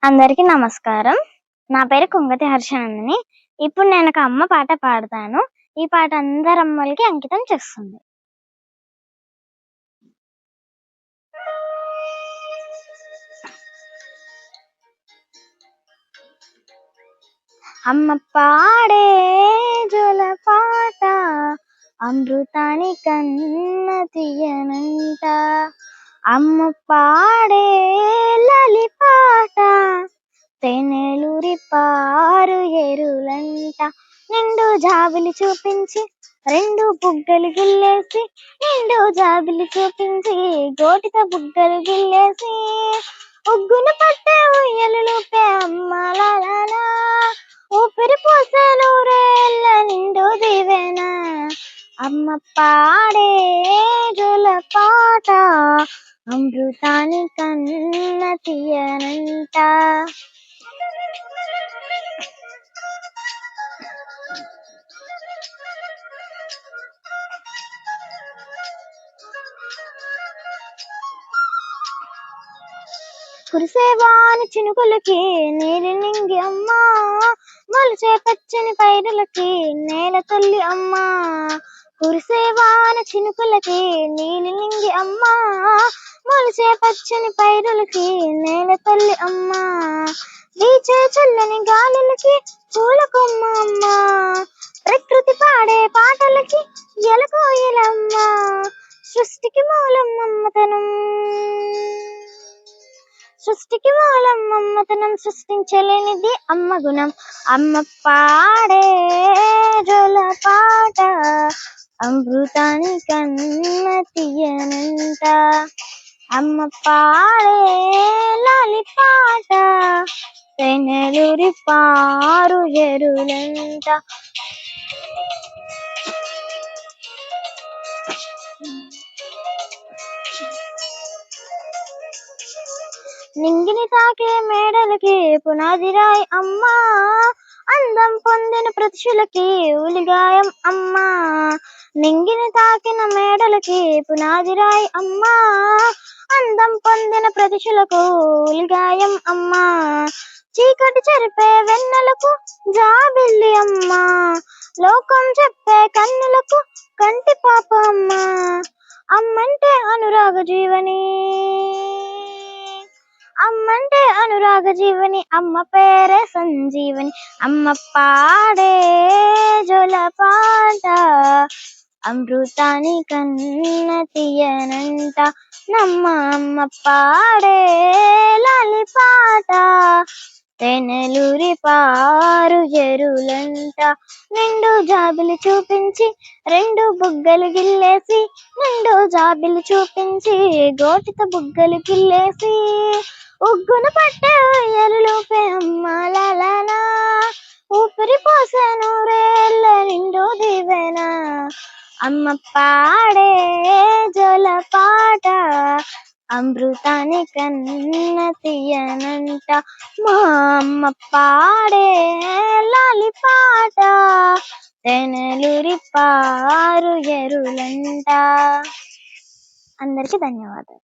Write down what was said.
అందరికీ నమస్కారం. నా పేరు కుంగతి హర్షనందిని. ఇప్పుడు నేను ఒక అమ్మ పాట పాడతాను. ఈ పాట అందరి అమ్మలకి అంకితం చేస్తుంది. అమ్మ పాడే జోల పాట అమృతాని కన్న తీయనంట. అమ్మ పాడే లలి పాట తెనెలూరి పారు ఎరులంట. నిండు జాబిలి చూపించి రెండు బుగ్గలు గిల్లేసి, నిండు జాబిలి చూపించి గోటితో బుగ్గలు గిల్లేసి, ఉగ్గును పట్టే ఉయ్యలు లూపే అమ్మలాలా, ఊపిరి పోసే నూరేళ్ళ నిండు దీవెన. అమ్మ పాడే జోల పాట అమృతాని కన్న తీయనంట. కురిసేవాని చినుకులకి నీలి నింగి అమ్మ, మొలిచే పచ్చని పైరులకి నేల తల్లి అమ్మ. కురిసేవాని చినుకులకి నీలి నింగి అమ్మ, మొలిచే పచ్చని పైరులకి నేల తల్లి అమ్మ. వీచే చల్లని గాలులకి పూల కొమ్మ అమ్మ, ప్రకృతి పాడే పాటలకి ఎలకోయిలమ్మ. సృష్టికి మూలం మమ్మతనం, సృష్టికి మూలం మమ్మతనం, సృష్టించలేనిది అమ్మ గుణం. అమ్మ పాడే జోల పాట అమృతాని కన్న తీయనంట. అమ్మ పాడే లాలి పాట తెనెలూరి పారు ఎరులంట. నింగిని తాకే మేడలకి పునాదిరాయి అమ్మ, అందం పొందిన ప్రతిశులకి ఉలిగాయం అమ్మ. నింగిని తాకిన మేడలకి పునాదిరాయి అమ్మ, అందం పొందిన ప్రతిశులకు ఉలిగాయం అమ్మ. చీకటి చెరిపే వెన్నెలకు జాబిల్లి అమ్మ, లోకం చెప్పే కన్నులకు కంటి పాప అమ్మ. అమ్మంటే అనురాగ జీవని, అమ్మంటే అనురాగ జీవని, అమ్మ పేరే సంజీవని. అమ్మ పాడే జోల పాట అమృతాని కన్న తీయనంట. అమ్మ పాడే లాలి పాట తెనెలూరి పారు ఎరులంట. నిండు జాబిలి చూపించి రెండు బుగ్గలు గిల్లేసి, నిండు జాబిలి చూపించి గోటితో బుగ్గలు గిల్లేసి, ఉగ్గును పట్టే ఉయ్యలు లూపే అమ్మలాలా, ఊపిరి పోసే నూరేళ్ళ నిండు దీవెన. అమ్మ పాడే జోల పాట అమృతాని కన్న తీయనంట. మా అమ్మ పాడే లాలి పాట తెనెలూరి పారు ఎరులంట. అందరికీ ధన్యవాదాలు.